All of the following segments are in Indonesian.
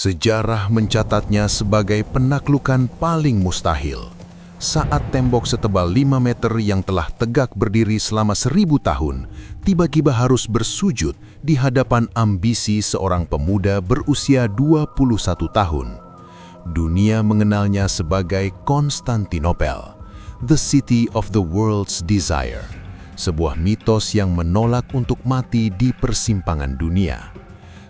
Sejarah mencatatnya sebagai penaklukan paling mustahil. Saat tembok setebal 5 meter yang telah tegak berdiri selama 1000 tahun, tiba-tiba harus bersujud di hadapan ambisi seorang pemuda berusia 21 tahun. Dunia mengenalnya sebagai Konstantinopel, the city of the world's desire, sebuah mitos yang menolak untuk mati di persimpangan dunia.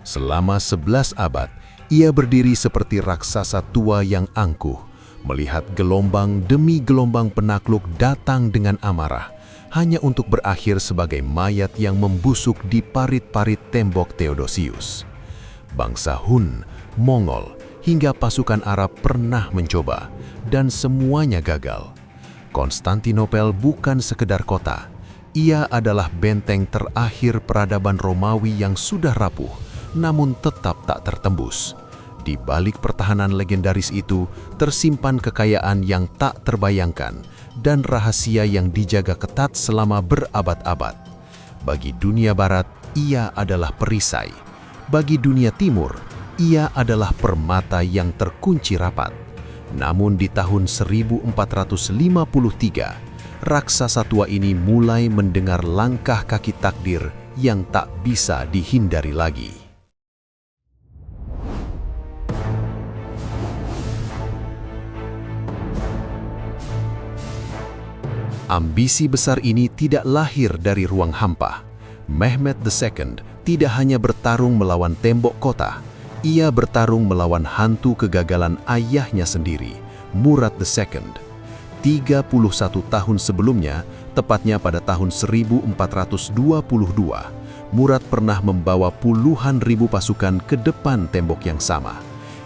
Selama 11 abad, ia berdiri seperti raksasa tua yang angkuh, melihat gelombang demi gelombang penakluk datang dengan amarah, hanya untuk berakhir sebagai mayat yang membusuk di parit-parit tembok Theodosius. Bangsa Hun, Mongol, hingga pasukan Arab pernah mencoba, dan semuanya gagal. Konstantinopel bukan sekedar kota, ia adalah benteng terakhir peradaban Romawi yang sudah rapuh, namun tetap tak tertembus. Di balik pertahanan legendaris itu, tersimpan kekayaan yang tak terbayangkan dan rahasia yang dijaga ketat selama berabad-abad. Bagi dunia barat, ia adalah perisai. Bagi dunia timur, ia adalah permata yang terkunci rapat. Namun di tahun 1453, raksasa tua ini mulai mendengar langkah kaki takdir yang tak bisa dihindari lagi. Ambisi besar ini tidak lahir dari ruang hampa. Mehmed II tidak hanya bertarung melawan tembok kota, ia bertarung melawan hantu kegagalan ayahnya sendiri, Murad II. 31 tahun sebelumnya, tepatnya pada tahun 1422, Murad pernah membawa puluhan ribu pasukan ke depan tembok yang sama.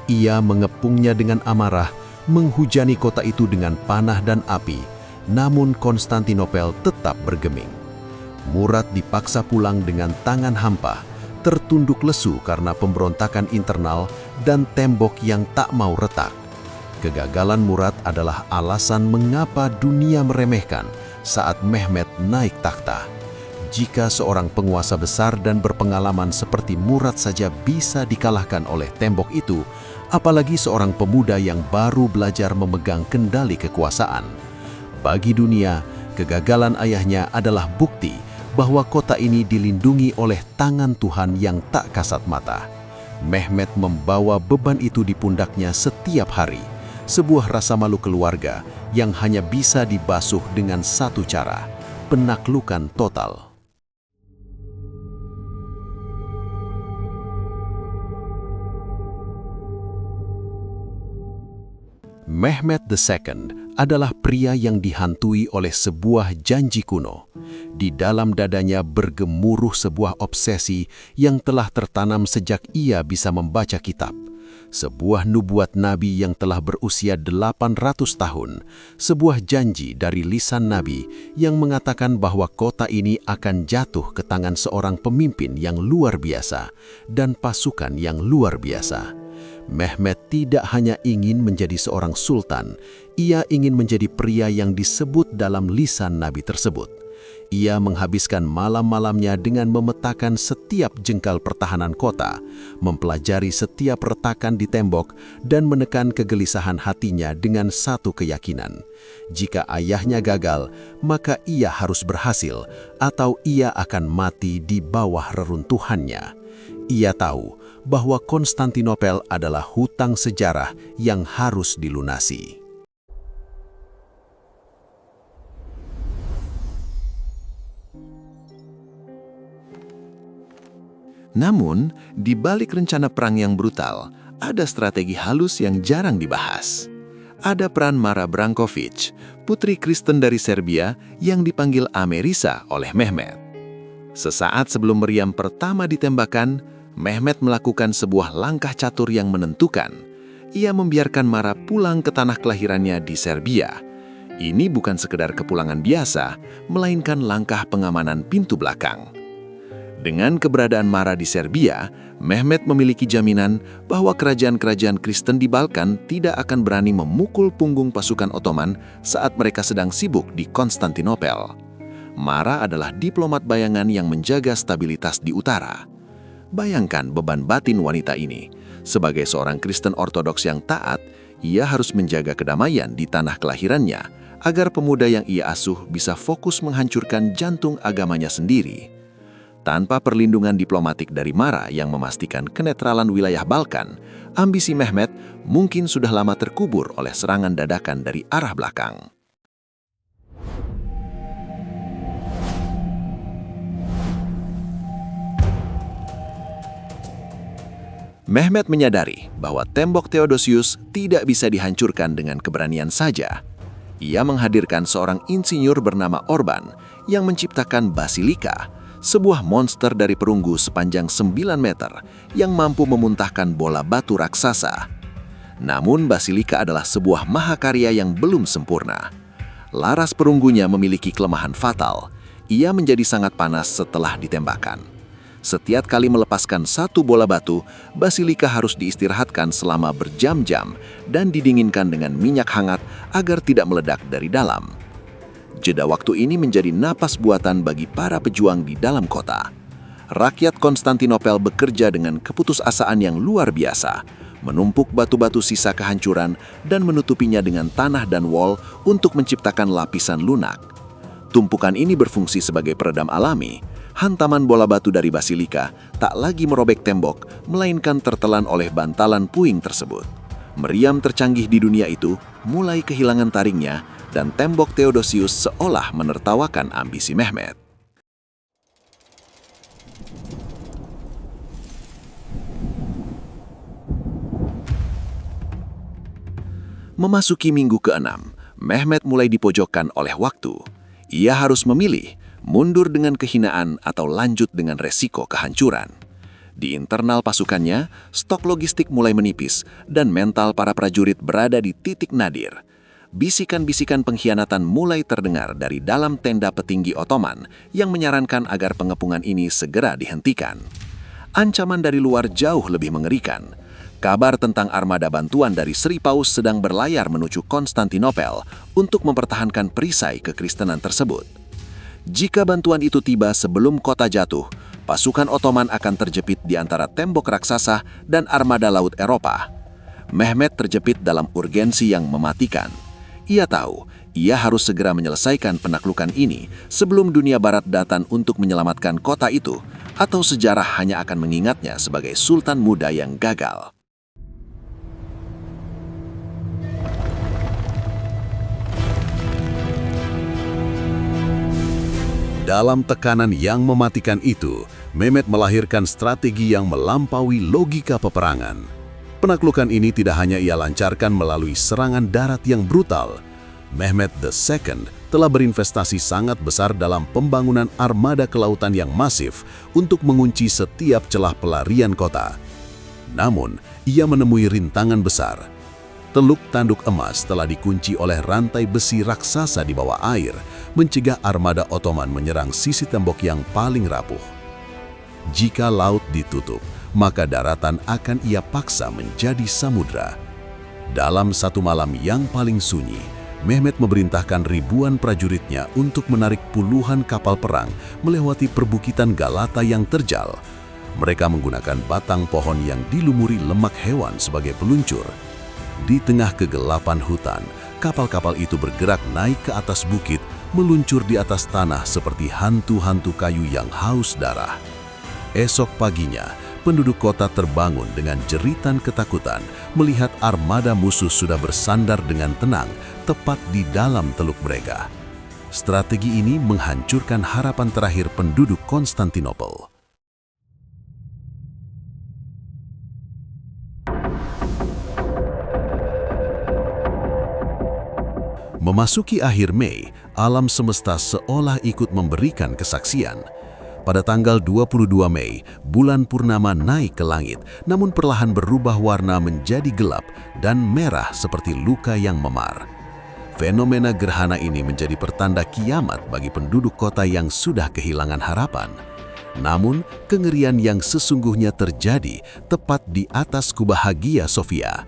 Ia mengepungnya dengan amarah, menghujani kota itu dengan panah dan api, namun Konstantinopel tetap bergeming. Murad dipaksa pulang dengan tangan hampa, tertunduk lesu karena pemberontakan internal dan tembok yang tak mau retak. Kegagalan Murad adalah alasan mengapa dunia meremehkan saat Mehmed naik takhta. Jika seorang penguasa besar dan berpengalaman seperti Murad saja bisa dikalahkan oleh tembok itu, apalagi seorang pemuda yang baru belajar memegang kendali kekuasaan. Bagi dunia, kegagalan ayahnya adalah bukti bahwa kota ini dilindungi oleh tangan Tuhan yang tak kasat mata. Mehmed membawa beban itu di pundaknya setiap hari, sebuah rasa malu keluarga yang hanya bisa dibasuh dengan satu cara, penaklukan total. Mehmed II adalah pria yang dihantui oleh sebuah janji kuno. Di dalam dadanya bergemuruh sebuah obsesi yang telah tertanam sejak ia bisa membaca kitab. Sebuah nubuat nabi yang telah berusia 800 tahun, sebuah janji dari lisan nabi yang mengatakan bahwa kota ini akan jatuh ke tangan seorang pemimpin yang luar biasa dan pasukan yang luar biasa. Mehmed tidak hanya ingin menjadi seorang sultan, ia ingin menjadi pria yang disebut dalam lisan nabi tersebut. Ia menghabiskan malam-malamnya dengan memetakan setiap jengkal pertahanan kota, mempelajari setiap retakan di tembok, dan menekan kegelisahan hatinya dengan satu keyakinan. Jika ayahnya gagal, maka ia harus berhasil, atau ia akan mati di bawah reruntuhannya. Ia tahu bahwa Konstantinopel adalah hutang sejarah yang harus dilunasi. Namun, di balik rencana perang yang brutal, ada strategi halus yang jarang dibahas. Ada peran Mara Branković, putri Kristen dari Serbia yang dipanggil Amerisa oleh Mehmed. Sesaat sebelum meriam pertama ditembakkan, Mehmed melakukan sebuah langkah catur yang menentukan. Ia membiarkan Mara pulang ke tanah kelahirannya di Serbia. Ini bukan sekedar kepulangan biasa, melainkan langkah pengamanan pintu belakang. Dengan keberadaan Mara di Serbia, Mehmed memiliki jaminan bahwa kerajaan-kerajaan Kristen di Balkan tidak akan berani memukul punggung pasukan Ottoman saat mereka sedang sibuk di Konstantinopel. Mara adalah diplomat bayangan yang menjaga stabilitas di utara. Bayangkan beban batin wanita ini. Sebagai seorang Kristen Ortodoks yang taat, ia harus menjaga kedamaian di tanah kelahirannya, agar pemuda yang ia asuh bisa fokus menghancurkan jantung agamanya sendiri. Tanpa perlindungan diplomatik dari Mara yang memastikan kenetralan wilayah Balkan, ambisi Mehmet mungkin sudah lama terkubur oleh serangan dadakan dari arah belakang. Mehmet menyadari bahwa tembok Theodosius tidak bisa dihancurkan dengan keberanian saja. Ia menghadirkan seorang insinyur bernama Orban yang menciptakan basilika, sebuah monster dari perunggu sepanjang 9 meter yang mampu memuntahkan bola batu raksasa. Namun basilika adalah sebuah mahakarya yang belum sempurna. Laras perunggunya memiliki kelemahan fatal. Ia menjadi sangat panas setelah ditembakkan. Setiap kali melepaskan satu bola batu, basilika harus diistirahatkan selama berjam-jam dan didinginkan dengan minyak hangat agar tidak meledak dari dalam. Jeda waktu ini menjadi napas buatan bagi para pejuang di dalam kota. Rakyat Konstantinopel bekerja dengan keputusasaan yang luar biasa, menumpuk batu-batu sisa kehancuran dan menutupinya dengan tanah dan wol untuk menciptakan lapisan lunak. Tumpukan ini berfungsi sebagai peredam alami. Hantaman bola batu dari basilika tak lagi merobek tembok, melainkan tertelan oleh bantalan puing tersebut. Meriam tercanggih di dunia itu mulai kehilangan taringnya, dan tembok Theodosius seolah menertawakan ambisi Mehmet. Memasuki minggu ke-6, Mehmet mulai dipojokkan oleh waktu. Ia harus memilih, mundur dengan kehinaan atau lanjut dengan resiko kehancuran. Di internal pasukannya, stok logistik mulai menipis dan mental para prajurit berada di titik nadir. Bisikan-bisikan pengkhianatan mulai terdengar dari dalam tenda petinggi Ottoman yang menyarankan agar pengepungan ini segera dihentikan. Ancaman dari luar jauh lebih mengerikan. Kabar tentang armada bantuan dari Sri Paus sedang berlayar menuju Konstantinopel untuk mempertahankan perisai kekristenan tersebut. Jika bantuan itu tiba sebelum kota jatuh, pasukan Ottoman akan terjepit di antara tembok raksasa dan armada laut Eropa. Mehmet terjepit dalam urgensi yang mematikan. Ia tahu, ia harus segera menyelesaikan penaklukan ini sebelum dunia barat datang untuk menyelamatkan kota itu, atau sejarah hanya akan mengingatnya sebagai sultan muda yang gagal. Dalam tekanan yang mematikan itu, Mehmet melahirkan strategi yang melampaui logika peperangan. Penaklukan ini tidak hanya ia lancarkan melalui serangan darat yang brutal. Mehmet II telah berinvestasi sangat besar dalam pembangunan armada kelautan yang masif untuk mengunci setiap celah pelarian kota. Namun, ia menemui rintangan besar. Teluk Tanduk Emas telah dikunci oleh rantai besi raksasa di bawah air, mencegah armada Ottoman menyerang sisi tembok yang paling rapuh. Jika laut ditutup, maka daratan akan ia paksa menjadi samudra. Dalam satu malam yang paling sunyi, Mehmet memerintahkan ribuan prajuritnya untuk menarik puluhan kapal perang melewati perbukitan Galata yang terjal. Mereka menggunakan batang pohon yang dilumuri lemak hewan sebagai peluncur. Di tengah kegelapan hutan, kapal-kapal itu bergerak naik ke atas bukit, meluncur di atas tanah seperti hantu-hantu kayu yang haus darah. Esok paginya, penduduk kota terbangun dengan jeritan ketakutan melihat armada musuh sudah bersandar dengan tenang tepat di dalam teluk mereka. Strategi ini menghancurkan harapan terakhir penduduk Konstantinopel. Memasuki akhir Mei, alam semesta seolah ikut memberikan kesaksian. Pada tanggal 22 Mei, bulan purnama naik ke langit, namun perlahan berubah warna menjadi gelap dan merah seperti luka yang memar. Fenomena gerhana ini menjadi pertanda kiamat bagi penduduk kota yang sudah kehilangan harapan. Namun, kengerian yang sesungguhnya terjadi tepat di atas kubah Hagia Sophia.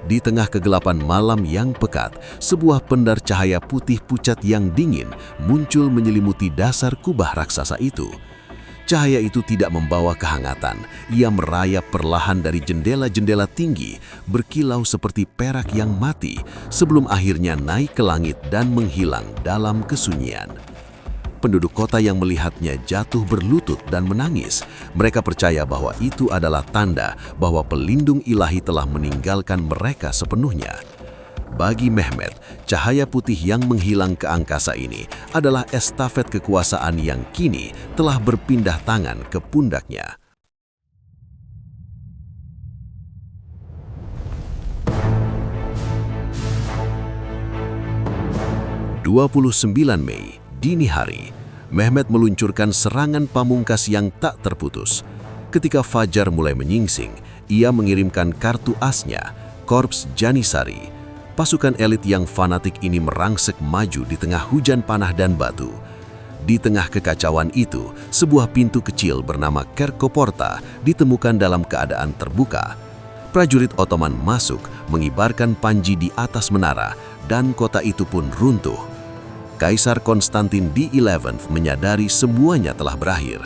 Di tengah kegelapan malam yang pekat, sebuah pendar cahaya putih pucat yang dingin muncul menyelimuti dasar kubah raksasa itu. Cahaya itu tidak membawa kehangatan. Ia merayap perlahan dari jendela-jendela tinggi, berkilau seperti perak yang mati, sebelum akhirnya naik ke langit dan menghilang dalam kesunyian. Penduduk kota yang melihatnya jatuh berlutut dan menangis. Mereka percaya bahwa itu adalah tanda bahwa pelindung ilahi telah meninggalkan mereka sepenuhnya. Bagi Mehmet, cahaya putih yang menghilang ke angkasa ini adalah estafet kekuasaan yang kini telah berpindah tangan ke pundaknya. 29 Mei, dini hari, Mehmet meluncurkan serangan pamungkas yang tak terputus. Ketika fajar mulai menyingsing, ia mengirimkan kartu asnya, Korps Janisari. Pasukan elit yang fanatik ini merangsek maju di tengah hujan panah dan batu. Di tengah kekacauan itu, sebuah pintu kecil bernama Kerkoporta ditemukan dalam keadaan terbuka. Prajurit Ottoman masuk, mengibarkan panji di atas menara, dan kota itu pun runtuh. Kaisar Konstantin XI menyadari semuanya telah berakhir.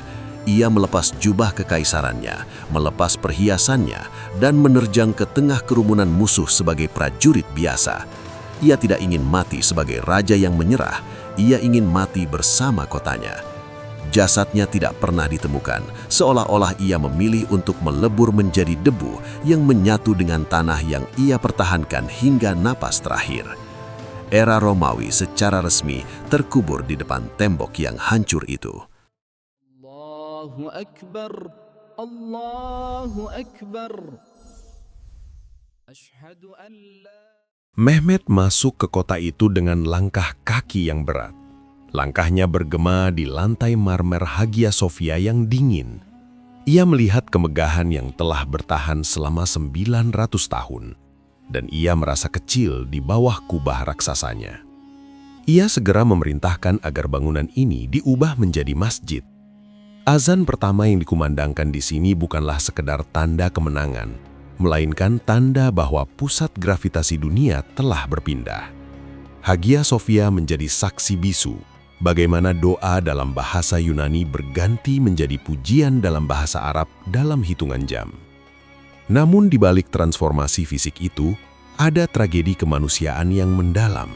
Ia melepas jubah kekaisarannya, melepas perhiasannya, dan menerjang ke tengah kerumunan musuh sebagai prajurit biasa. Ia tidak ingin mati sebagai raja yang menyerah, ia ingin mati bersama kotanya. Jasadnya tidak pernah ditemukan, seolah-olah ia memilih untuk melebur menjadi debu yang menyatu dengan tanah yang ia pertahankan hingga napas terakhir. Era Romawi secara resmi terkubur di depan tembok yang hancur itu. Allahu Akbar, Allahu Akbar. Asyhadu an la. Mehmet masuk ke kota itu dengan langkah kaki yang berat. Langkahnya bergema di lantai marmer Hagia Sophia yang dingin. Ia melihat kemegahan yang telah bertahan selama 900 tahun, dan ia merasa kecil di bawah kubah raksasanya. Ia segera memerintahkan agar bangunan ini diubah menjadi masjid. Azan pertama yang dikumandangkan di sini bukanlah sekedar tanda kemenangan, melainkan tanda bahwa pusat gravitasi dunia telah berpindah. Hagia Sophia menjadi saksi bisu bagaimana doa dalam bahasa Yunani berganti menjadi pujian dalam bahasa Arab dalam hitungan jam. Namun di balik transformasi fisik itu, ada tragedi kemanusiaan yang mendalam.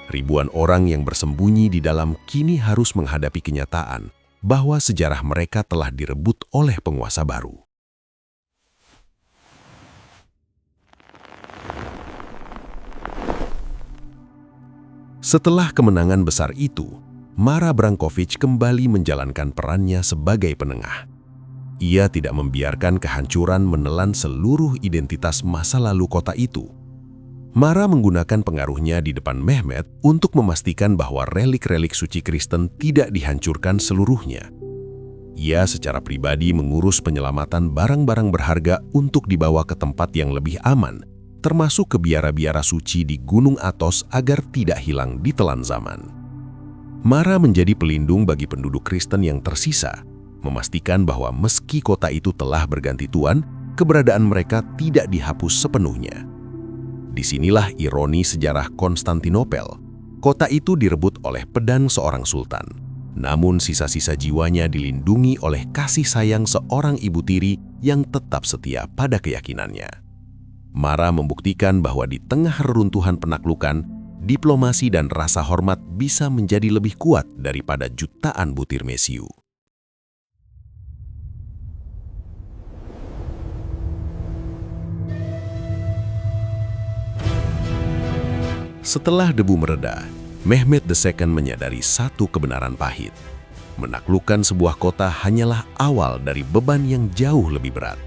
Ribuan orang yang bersembunyi di dalam kini harus menghadapi kenyataan bahwa sejarah mereka telah direbut oleh penguasa baru. Setelah kemenangan besar itu, Mara Brankovic kembali menjalankan perannya sebagai penengah. Ia tidak membiarkan kehancuran menelan seluruh identitas masa lalu kota itu. Mara menggunakan pengaruhnya di depan Mehmet untuk memastikan bahwa relik-relik suci Kristen tidak dihancurkan seluruhnya. Ia secara pribadi mengurus penyelamatan barang-barang berharga untuk dibawa ke tempat yang lebih aman, termasuk ke biara-biara suci di Gunung Athos agar tidak hilang ditelan zaman. Mara menjadi pelindung bagi penduduk Kristen yang tersisa, memastikan bahwa meski kota itu telah berganti tuan, keberadaan mereka tidak dihapus sepenuhnya. Disinilah ironi sejarah Konstantinopel. Kota itu direbut oleh pedang seorang sultan. Namun sisa-sisa jiwanya dilindungi oleh kasih sayang seorang ibu tiri yang tetap setia pada keyakinannya. Mara membuktikan bahwa di tengah reruntuhan penaklukan, diplomasi dan rasa hormat bisa menjadi lebih kuat daripada jutaan butir mesiu. Setelah debu mereda, Mehmet II menyadari satu kebenaran pahit. Menaklukkan sebuah kota hanyalah awal dari beban yang jauh lebih berat.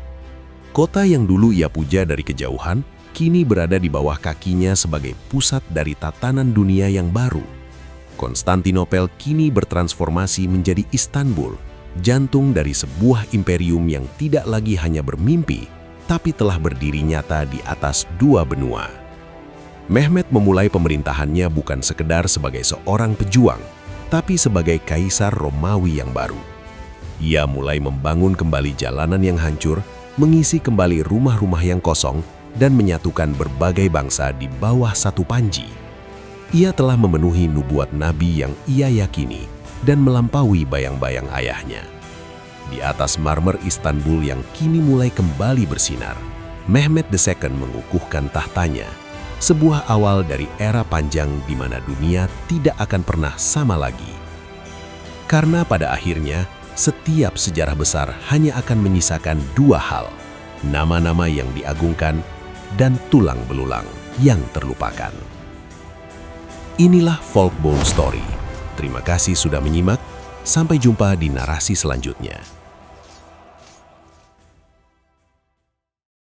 Kota yang dulu ia puja dari kejauhan, kini berada di bawah kakinya sebagai pusat dari tatanan dunia yang baru. Konstantinopel kini bertransformasi menjadi Istanbul, jantung dari sebuah imperium yang tidak lagi hanya bermimpi, tapi telah berdiri nyata di atas dua benua. Mehmet memulai pemerintahannya bukan sekedar sebagai seorang pejuang, tapi sebagai kaisar Romawi yang baru. Ia mulai membangun kembali jalanan yang hancur, mengisi kembali rumah-rumah yang kosong, dan menyatukan berbagai bangsa di bawah satu panji. Ia telah memenuhi nubuat nabi yang ia yakini dan melampaui bayang-bayang ayahnya. Di atas marmer Istanbul yang kini mulai kembali bersinar, Mehmet II mengukuhkan tahtanya, sebuah awal dari era panjang di mana dunia tidak akan pernah sama lagi. Karena pada akhirnya, setiap sejarah besar hanya akan menyisakan dua hal, nama-nama yang diagungkan dan tulang belulang yang terlupakan. Inilah Folk Bone Story. Terima kasih sudah menyimak. Sampai jumpa di narasi selanjutnya.